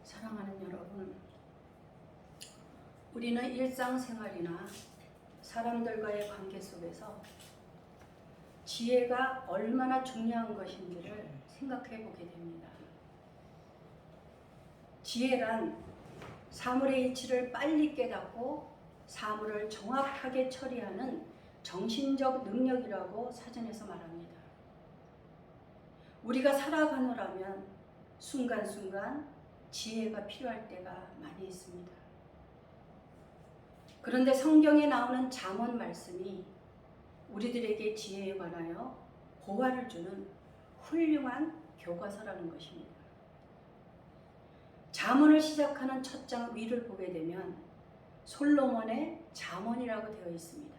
사랑하는 여러분, 우리는 일상생활이나 사람들과의 관계 속에서 지혜가 얼마나 중요한 것인지를 생각해 보게 됩니다. 지혜란 사물의 이치를 빨리 깨닫고 사물을 정확하게 처리하는 정신적 능력이라고 사전에서 말합니다. 우리가 살아가노라면 순간순간 지혜가 필요할 때가 많이 있습니다. 그런데 성경에 나오는 잠언 말씀이 우리들에게 지혜에 관하여 보화를 주는 훌륭한 교과서라는 것입니다. 잠언을 시작하는 첫 장 위를 보게 되면 솔로몬의 잠언이라고 되어 있습니다.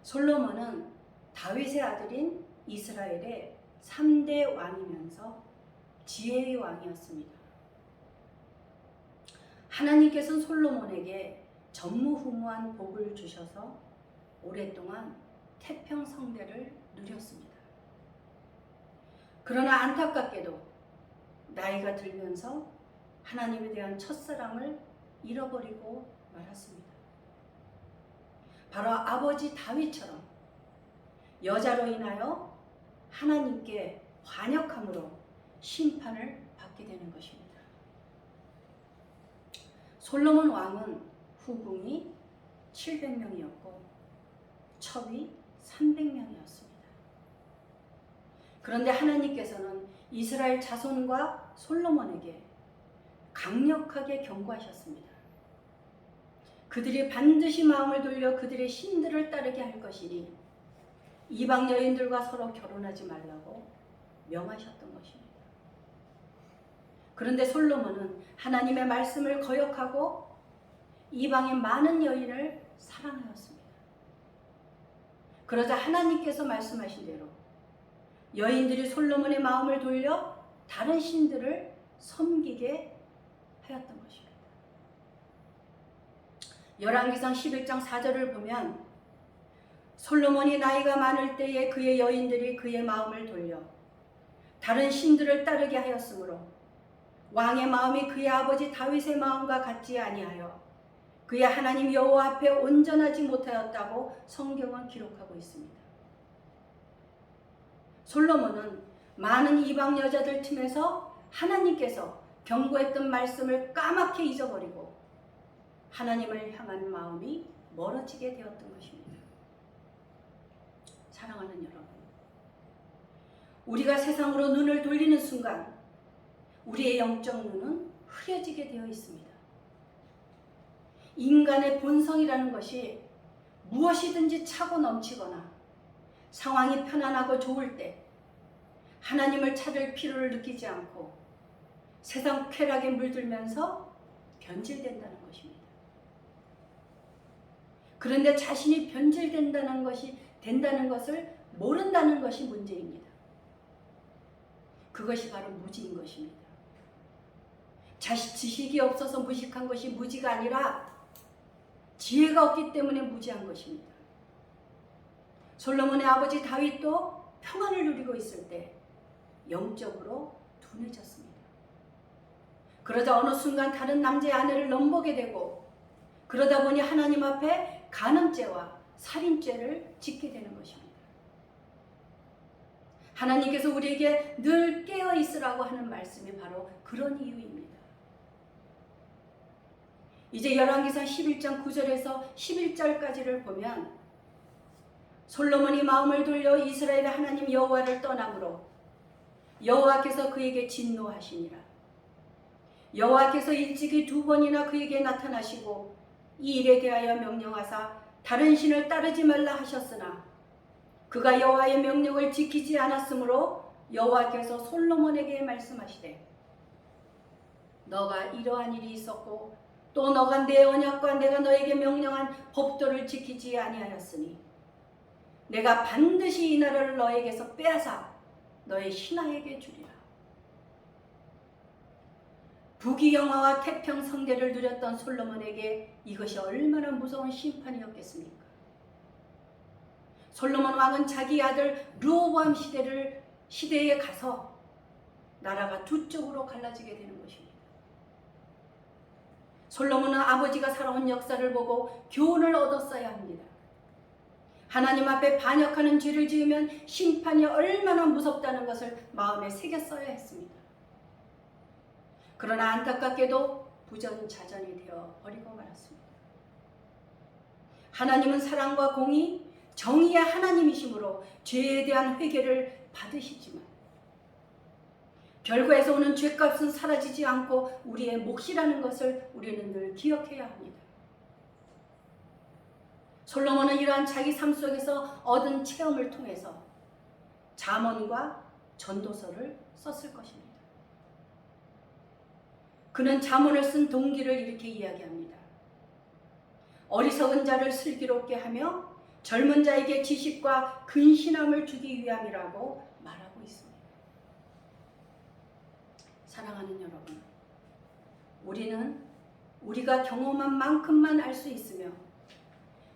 솔로몬은 다윗의 아들인 이스라엘의 3대 왕이면서 지혜의 왕이었습니다. 하나님께서는 솔로몬에게 전무후무한 복을 주셔서 오랫동안 태평성대를 누렸습니다. 그러나 안타깝게도 나이가 들면서 하나님에 대한 첫사랑을 잃어버리고 말았습니다. 바로 아버지 다윗처럼 여자로 인하여 하나님께 반역함으로 심판을 받게 되는 것입니다. 솔로몬 왕은 후궁이 700명이었고 첩이 300명이었습니다. 그런데 하나님께서는 이스라엘 자손과 솔로몬에게 강력하게 경고하셨습니다. 그들이 반드시 마음을 돌려 그들의 신들을 따르게 할 것이니 이방 여인들과 서로 결혼하지 말라고 명하셨던 것입니다. 그런데 솔로몬은 하나님의 말씀을 거역하고 이방의 많은 여인을 사랑하였습니다. 그러자 하나님께서 말씀하신 대로 여인들이 솔로몬의 마음을 돌려 다른 신들을 섬기게 하였던 것입니다. 열왕기상 11장 4절을 보면 솔로몬이 나이가 많을 때에 그의 여인들이 그의 마음을 돌려 다른 신들을 따르게 하였으므로 왕의 마음이 그의 아버지 다윗의 마음과 같지 아니하여 그의 하나님 여호와 앞에 온전하지 못하였다고 성경은 기록하고 있습니다. 솔로몬은 많은 이방 여자들 틈에서 하나님께서 경고했던 말씀을 까맣게 잊어버리고 하나님을 향한 마음이 멀어지게 되었던 것입니다. 사랑하는 여러분, 우리가 세상으로 눈을 돌리는 순간 우리의 영적 눈은 흐려지게 되어 있습니다. 인간의 본성이라는 것이 무엇이든지 차고 넘치거나 상황이 편안하고 좋을 때 하나님을 찾을 필요를 느끼지 않고 세상 쾌락에 물들면서 변질된다는 것입니다. 그런데 자신이 변질된다는 것을 모른다는 것이 문제입니다. 그것이 바로 무지인 것입니다. 지식이 없어서 무식한 것이 무지가 아니라 지혜가 없기 때문에 무지한 것입니다. 솔로몬의 아버지 다윗도 평안을 누리고 있을 때 영적으로 둔해졌습니다. 그러자 어느 순간 다른 남자의 아내를 넘보게 되고 그러다 보니 하나님 앞에 간음죄와 살인죄를 짓게 되는 것입니다. 하나님께서 우리에게 늘 깨어 있으라고 하는 말씀이 바로 그런 이유입니다. 이제 열왕기상 11장 9절에서 11절까지를 보면 솔로몬이 마음을 돌려 이스라엘의 하나님 여호와를 떠남으로 여호와께서 그에게 진노하시니라. 여호와께서 일찍이 2번이나 그에게 나타나시고 이 일에 대하여 명령하사 다른 신을 따르지 말라 하셨으나 그가 여호와의 명령을 지키지 않았으므로 여호와께서 솔로몬에게 말씀하시되 너가 이러한 일이 있었고 또 너가 내 언약과 내가 너에게 명령한 법도를 지키지 아니하였으니 내가 반드시 이 나라를 너에게서 빼앗아 너의 신하에게 주리라. 부귀영화와 태평성대를 누렸던 솔로몬에게 이것이 얼마나 무서운 심판이었겠습니까? 솔로몬 왕은 자기 아들 르호보암 시대에 가서 나라가 두 쪽으로 갈라지게 되는 것입니다. 솔로몬은 아버지가 살아온 역사를 보고 교훈을 얻었어야 합니다. 하나님 앞에 반역하는 죄를 지으면 심판이 얼마나 무섭다는 것을 마음에 새겼어야 했습니다. 그러나 안타깝게도 부전자전이 되어 버리고 말았습니다. 하나님은 사랑과 공의, 정의의 하나님이시므로 죄에 대한 회개를 받으시지만 결과에서 오는 죄값은 사라지지 않고 우리의 몫이라는 것을 우리는 늘 기억해야 합니다. 솔로몬은 이러한 자기 삶 속에서 얻은 체험을 통해서 잠언과 전도서를 썼을 것입니다. 그는 잠언을 쓴 동기를 이렇게 이야기합니다. 어리석은 자를 슬기롭게 하며 젊은 자에게 지식과 근신함을 주기 위함이라고 말하고 있습니다. 사랑하는 여러분, 우리는 우리가 경험한 만큼만 알 수 있으며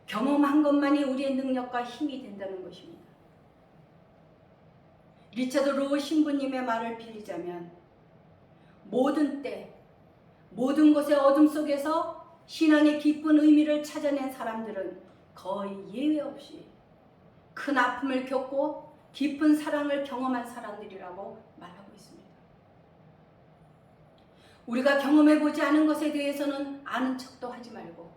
경험한 것만이 우리의 능력과 힘이 된다는 것입니다. 리차드 로우 신부님의 말을 빌리자면 모든 때, 모든 곳의 어둠 속에서 신앙의 깊은 의미를 찾아낸 사람들은 거의 예외 없이 큰 아픔을 겪고 깊은 사랑을 경험한 사람들이라고 말하고 있습니다. 우리가 경험해보지 않은 것에 대해서는 아는 척도 하지 말고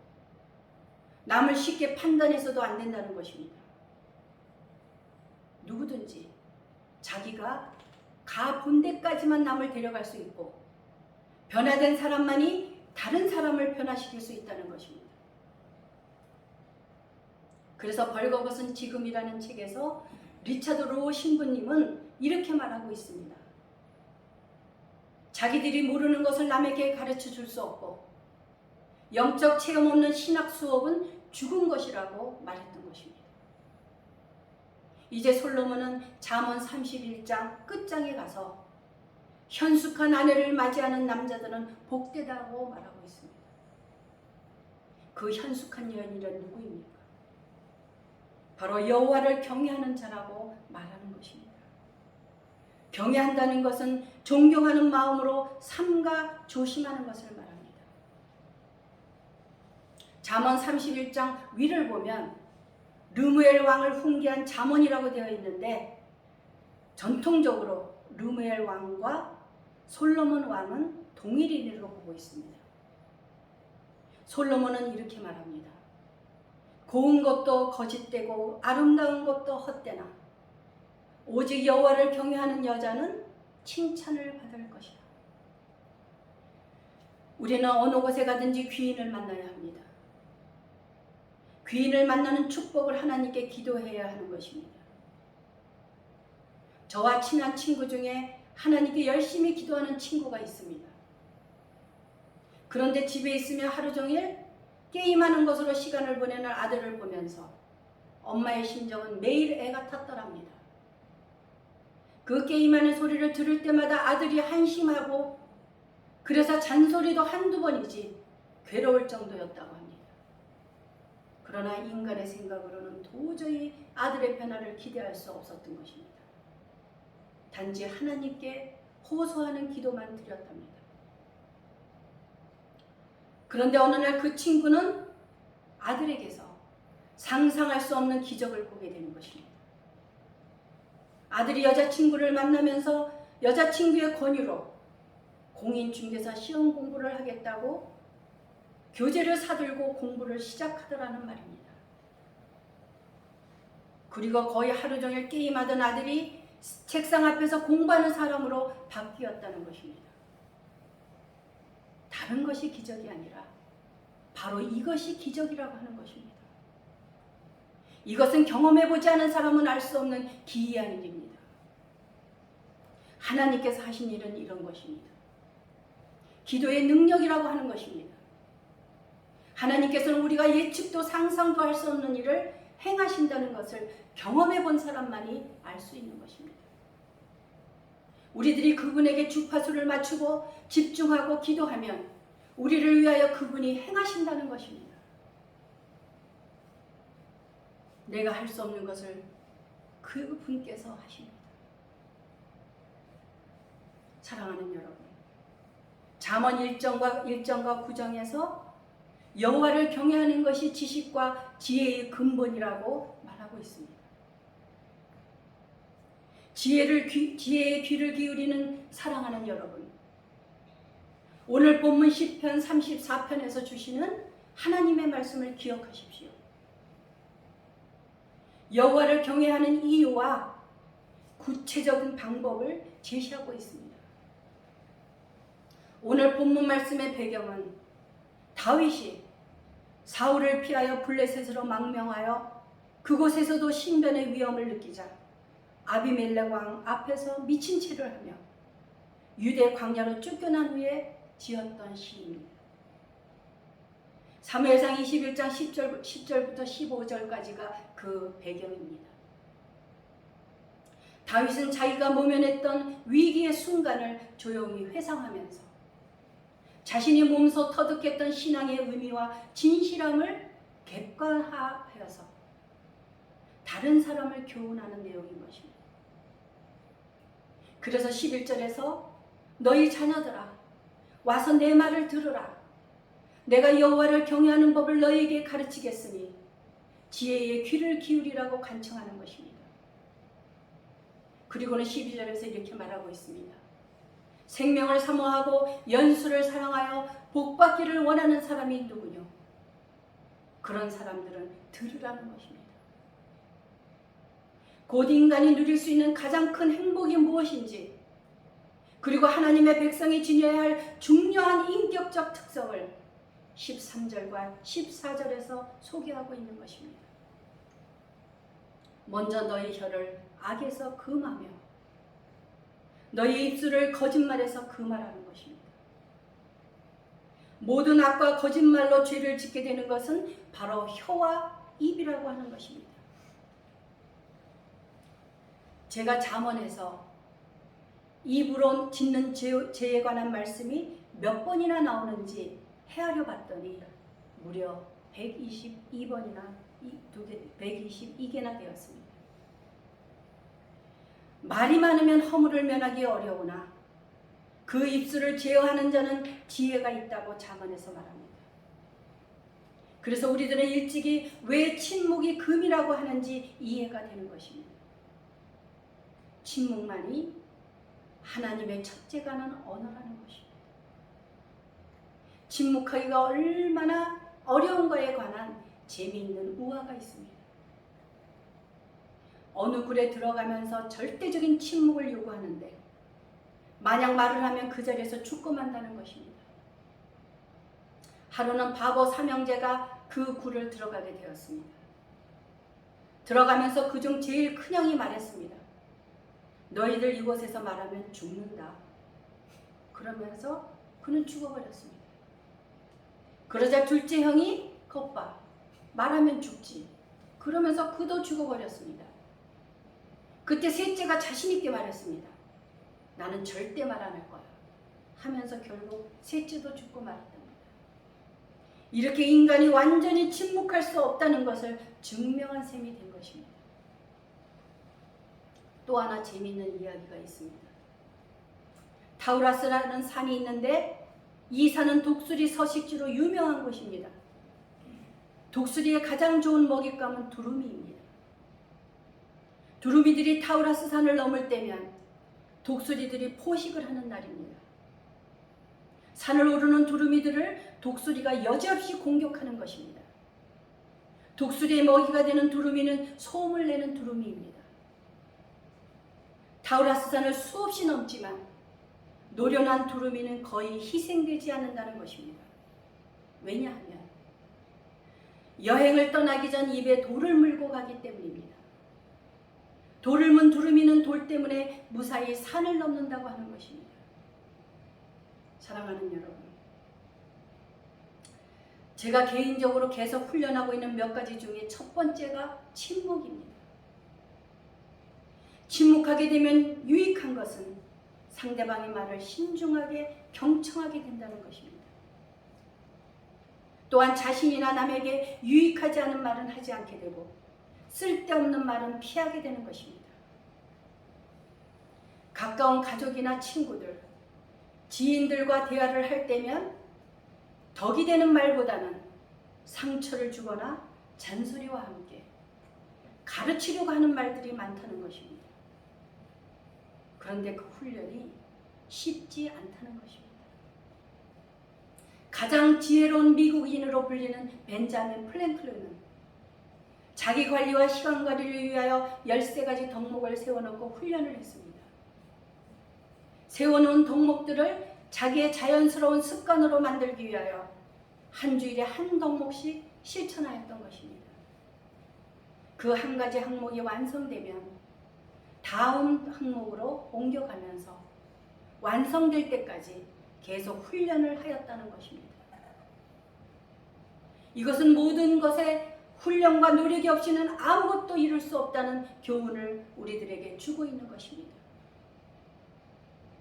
남을 쉽게 판단해서도 안 된다는 것입니다. 누구든지 자기가 가본 데까지만 남을 데려갈 수 있고 변화된 사람만이 다른 사람을 변화시킬 수 있다는 것입니다. 그래서 벌거벗은 지금이라는 책에서 리차드 로우 신부님은 이렇게 말하고 있습니다. 자기들이 모르는 것을 남에게 가르쳐 줄 수 없고 영적 체험 없는 신학 수업은 죽은 것이라고 말했던 것입니다. 이제 솔로몬은 잠언 31장 끝장에 가서 현숙한 아내를 맞이하는 남자들은 복되다고 말하고 있습니다. 그 현숙한 여인이란 누구입니까? 바로 여호와를 경외하는 자라고 말하는 것입니다. 경외한다는 것은 존경하는 마음으로 삼가 조심하는 것을 말합니다. 잠언 31장 위를 보면 르무엘 왕을 훈계한 잠언이라고 되어 있는데 전통적으로 르무엘 왕과 솔로몬 왕은 동일인으로 보고 있습니다. 솔로몬은 이렇게 말합니다. 고운 것도 거짓되고 아름다운 것도 헛되나 오직 여호와를 경외하는 여자는 칭찬을 받을 것이다. 우리는 어느 곳에 가든지 귀인을 만나야 합니다. 귀인을 만나는 축복을 하나님께 기도해야 하는 것입니다. 저와 친한 친구 중에 하나님께 열심히 기도하는 친구가 있습니다. 그런데 집에 있으면 하루 종일 게임하는 것으로 시간을 보내는 아들을 보면서 엄마의 심정은 매일 애가 탔더랍니다. 그 게임하는 소리를 들을 때마다 아들이 한심하고 그래서 잔소리도 한두 번이지 괴로울 정도였다고 합니다. 그러나 인간의 생각으로는 도저히 아들의 변화를 기대할 수 없었던 것입니다. 단지 하나님께 호소하는 기도만 드렸답니다. 그런데 어느 날 그 친구는 아들에게서 상상할 수 없는 기적을 보게 되는 것입니다. 아들이 여자친구를 만나면서 여자친구의 권유로 공인중개사 시험 공부를 하겠다고 교재를 사들고 공부를 시작하더라는 말입니다. 그리고 거의 하루 종일 게임하던 아들이 책상 앞에서 공부하는 사람으로 바뀌었다는 것입니다. 다른 것이 기적이 아니라 바로 이것이 기적이라고 하는 것입니다. 이것은 경험해보지 않은 사람은 알 수 없는 기이한 일입니다. 하나님께서 하신 일은 이런 것입니다. 기도의 능력이라고 하는 것입니다. 하나님께서는 우리가 예측도 상상도 할 수 없는 일을 행하신다는 것을 경험해 본 사람만이 알 수 있는 것입니다. 우리들이 그분에게 주파수를 맞추고 집중하고 기도하면 우리를 위하여 그분이 행하신다는 것입니다. 내가 할 수 없는 것을 그분께서 하십니다. 사랑하는 여러분, 잠언 1장과 9장에서 여호와를 경외하는 것이 지식과 지혜의 근본이라고 말하고 있습니다. 지혜의 귀를 기울이는 사랑하는 여러분, 오늘 본문 시편 34편에서 주시는 하나님의 말씀을 기억하십시오. 여호와를 경외하는 이유와 구체적인 방법을 제시하고 있습니다. 오늘 본문 말씀의 배경은 다윗이 사울을 피하여 블레셋으로 망명하여 그곳에서도 신변의 위험을 느끼자 아비멜렉 왕 앞에서 미친 채를 하며 유대 광야로 쫓겨난 후에 지었던 시입니다. 사무엘상 21장 10절부터 15절까지가 그 배경입니다. 다윗은 자기가 모면했던 위기의 순간을 조용히 회상하면서 자신이 몸소 터득했던 신앙의 의미와 진실함을 객관화하여서 다른 사람을 교훈하는 내용인 것입니다. 그래서 11절에서 너희 자녀들아 와서 내 말을 들으라. 내가 여호와를 경외하는 법을 너희에게 가르치겠으니 지혜의 귀를 기울이라고 간청하는 것입니다. 그리고는 12절에서 이렇게 말하고 있습니다. 생명을 사모하고 연수를 사랑하여 복받기를 원하는 사람이 누구뇨? 그런 사람들은 들으라는 것입니다. 곧 인간이 누릴 수 있는 가장 큰 행복이 무엇인지, 그리고 하나님의 백성이 지녀야 할 중요한 인격적 특성을 13절과 14절에서 소개하고 있는 것입니다. 먼저 너희 혀를 악에서 금하며 너희 입술을 거짓말에서 금하라는 것입니다. 모든 악과 거짓말로 죄를 짓게 되는 것은 바로 혀와 입이라고 하는 것입니다. 제가 잠언에서 입으로 짓는 죄에 관한 말씀이 몇 번이나 나오는지 헤아려 봤더니 무려 122번이나 122개나 되었습니다. 말이 많으면 허물을 면하기 어려우나 그 입술을 제어하는 자는 지혜가 있다고 잠언에서 말합니다. 그래서 우리들은 일찍이 왜 침묵이 금이라고 하는지 이해가 되는 것입니다. 침묵만이 하나님의 첫째가는 언어라는 것입니다. 침묵하기가 얼마나 어려운 것에 관한 재미있는 우화가 있습니다. 어느 굴에 들어가면서 절대적인 침묵을 요구하는데 만약 말을 하면 그 자리에서 죽고 만다는 것입니다. 하루는 바보 삼형제가 그 굴을 들어가게 되었습니다. 들어가면서 그중 제일 큰 형이 말했습니다. 너희들 이곳에서 말하면 죽는다. 그러면서 그는 죽어버렸습니다. 그러자 둘째 형이 겉봐 말하면 죽지. 그러면서 그도 죽어버렸습니다. 그때 셋째가 자신있게 말했습니다. 나는 절대 말 안 할 거야. 하면서 결국 셋째도 죽고 말았답니다. 이렇게 인간이 완전히 침묵할 수 없다는 것을 증명한 셈이 된 것입니다. 또 하나 재미있는 이야기가 있습니다. 타우라스라는 산이 있는데 이 산은 독수리 서식지로 유명한 곳입니다. 독수리의 가장 좋은 먹잇감은 두루미입니다. 두루미들이 타우라스 산을 넘을 때면 독수리들이 포식을 하는 날입니다. 산을 오르는 두루미들을 독수리가 여지없이 공격하는 것입니다. 독수리의 먹이가 되는 두루미는 소음을 내는 두루미입니다. 타우라스 산을 수없이 넘지만 노련한 두루미는 거의 희생되지 않는다는 것입니다. 왜냐하면 여행을 떠나기 전 입에 돌을 물고 가기 때문입니다. 돌을 문 두루미는 돌 때문에 무사히 산을 넘는다고 하는 것입니다. 사랑하는 여러분, 제가 개인적으로 계속 훈련하고 있는 몇 가지 중에 첫 번째가 침묵입니다. 침묵하게 되면 유익한 것은 상대방의 말을 신중하게 경청하게 된다는 것입니다. 또한 자신이나 남에게 유익하지 않은 말은 하지 않게 되고 쓸데없는 말은 피하게 되는 것입니다. 가까운 가족이나 친구들, 지인들과 대화를 할 때면 덕이 되는 말보다는 상처를 주거나 잔소리와 함께 가르치려고 하는 말들이 많다는 것입니다. 그런데 그 훈련이 쉽지 않다는 것입니다. 가장 지혜로운 미국인으로 불리는 벤자민 프랭클린은 자기 관리와 시간 관리를 위하여 13가지 덕목을 세워놓고 훈련을 했습니다. 세워놓은 덕목들을 자기의 자연스러운 습관으로 만들기 위하여 한 주일에 한 덕목씩 실천하였던 것입니다. 그 한 가지 항목이 완성되면 다음 항목으로 옮겨가면서 완성될 때까지 계속 훈련을 하였다는 것입니다. 이것은 모든 것에 훈련과 노력이 없이는 아무것도 이룰 수 없다는 교훈을 우리들에게 주고 있는 것입니다.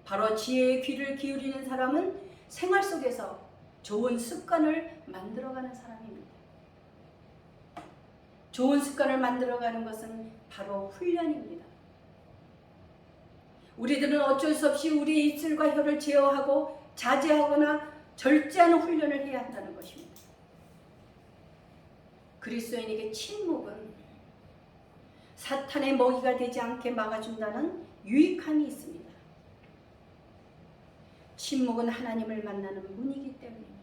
바로 지혜의 귀를 기울이는 사람은 생활 속에서 좋은 습관을 만들어가는 사람입니다. 좋은 습관을 만들어가는 것은 바로 훈련입니다. 우리들은 어쩔 수 없이 우리의 입술과 혀를 제어하고 자제하거나 절제하는 훈련을 해야 한다는 것입니다. 그리스도인에게 침묵은 사탄의 먹이가 되지 않게 막아준다는 유익함이 있습니다. 침묵은 하나님을 만나는 문이기 때문입니다.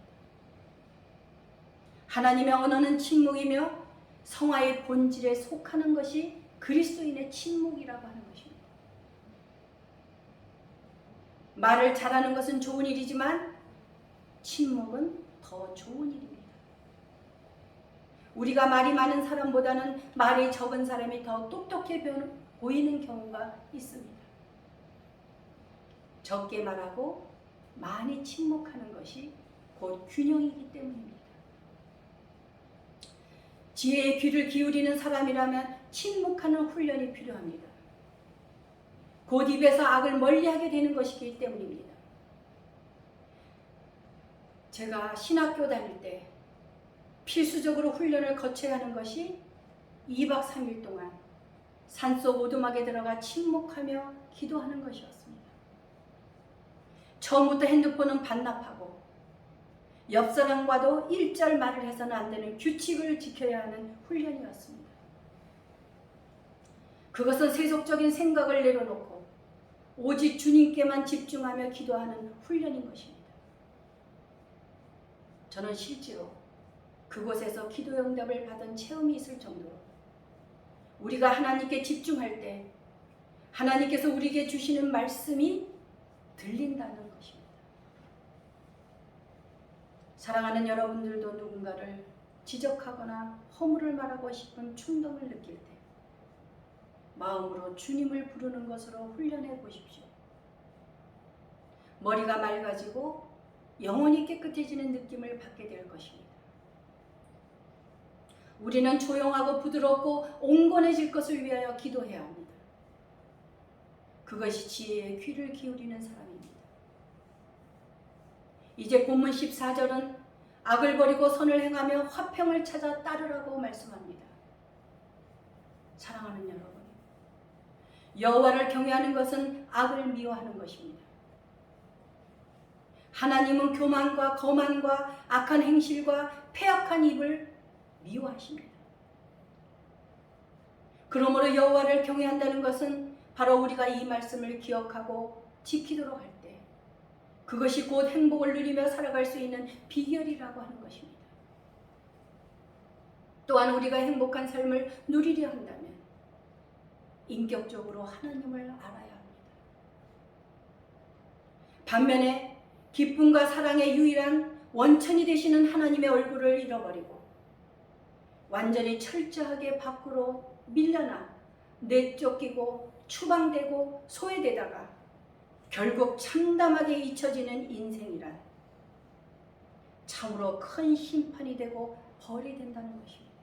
하나님의 언어는 침묵이며 성화의 본질에 속하는 것이 그리스도인의 침묵이라고 하는 것입니다. 말을 잘하는 것은 좋은 일이지만 침묵은 더 좋은 일입니다. 우리가 말이 많은 사람보다는 말이 적은 사람이 더 똑똑해 보이는 경우가 있습니다. 적게 말하고 많이 침묵하는 것이 곧 균형이기 때문입니다. 지혜의 귀를 기울이는 사람이라면 침묵하는 훈련이 필요합니다. 곧 입에서 악을 멀리하게 되는 것이기 때문입니다. 제가 신학교 다닐 때 필수적으로 훈련을 거쳐야 하는 것이 2박 3일 동안 산속 오두막에 들어가 침묵하며 기도하는 것이었습니다. 처음부터 핸드폰은 반납하고 옆 사람과도 일절 말을 해서는 안 되는 규칙을 지켜야 하는 훈련이었습니다. 그것은 세속적인 생각을 내려놓고 오직 주님께만 집중하며 기도하는 훈련인 것입니다. 저는 실제로 그곳에서 기도 응답을 받은 체험이 있을 정도로 우리가 하나님께 집중할 때 하나님께서 우리에게 주시는 말씀이 들린다는 것입니다. 사랑하는 여러분들도 누군가를 지적하거나 허물을 말하고 싶은 충동을 느낄 때 마음으로 주님을 부르는 것으로 훈련해 보십시오. 머리가 맑아지고 영혼이 깨끗해지는 느낌을 받게 될 것입니다. 우리는 조용하고 부드럽고 온건해질 것을 위하여 기도해야 합니다. 그것이 지혜의 귀를 기울이는 사람입니다. 이제 본문 14절은 악을 버리고 선을 행하며 화평을 찾아 따르라고 말씀합니다. 사랑하는 여러분, 여호와를 경외하는 것은 악을 미워하는 것입니다. 하나님은 교만과 거만과 악한 행실과 패역한 입을 미워하십니다. 그러므로 여호와를 경외한다는 것은 바로 우리가 이 말씀을 기억하고 지키도록 할 때 그것이 곧 행복을 누리며 살아갈 수 있는 비결이라고 하는 것입니다. 또한 우리가 행복한 삶을 누리려 한다면 인격적으로 하나님을 알아야 합니다. 반면에 기쁨과 사랑의 유일한 원천이 되시는 하나님의 얼굴을 잃어버리고 완전히 철저하게 밖으로 밀려나 내쫓기고 추방되고 소외되다가 결국 참담하게 잊혀지는 인생이란 참으로 큰 심판이 되고 벌이 된다는 것입니다.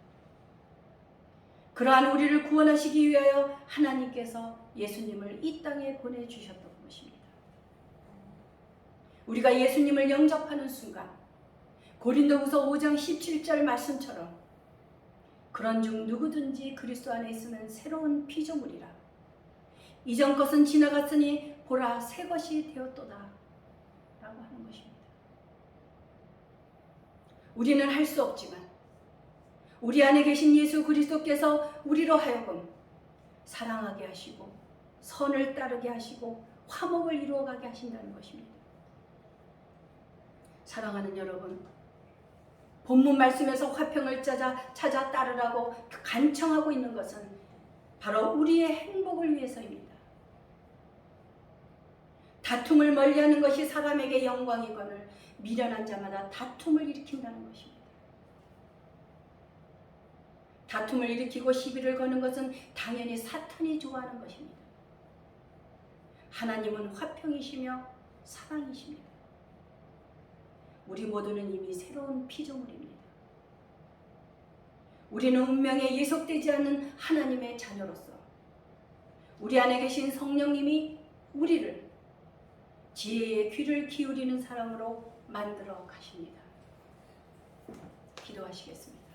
그러한 우리를 구원하시기 위하여 하나님께서 예수님을 이 땅에 보내주셨던 것입니다. 우리가 예수님을 영접하는 순간 고린도후서 5장 17절 말씀처럼 그런 중 누구든지 그리스도 안에 있으면 새로운 피조물이라 이전 것은 지나갔으니 보라 새 것이 되었도다 라고 따르라고 하는 것입니다. 우리는 할 수 없지만 우리 안에 계신 예수 그리스도께서 우리로 하여금 사랑하게 하시고 선을 따르게 하시고 화목을 이루어가게 하신다는 것입니다. 사랑하는 여러분, 본문 말씀에서 화평을 찾아 따르라고 간청하고 있는 것은 바로 우리의 행복을 위해서입니다. 다툼을 멀리하는 것이 사람에게 영광이거늘 미련한 자마다 다툼을 일으킨다는 것입니다. 다툼을 일으키고 시비를 거는 것은 당연히 사탄이 좋아하는 것입니다. 하나님은 화평이시며 사랑이십니다. 우리 모두는 이미 새로운 피조물입니다. 우리는 운명에 예속되지 않는 하나님의 자녀로서 우리 안에 계신 성령님이 우리를 지혜의 귀를 기울이는 사람으로 만들어 가십니다. 기도하시겠습니다.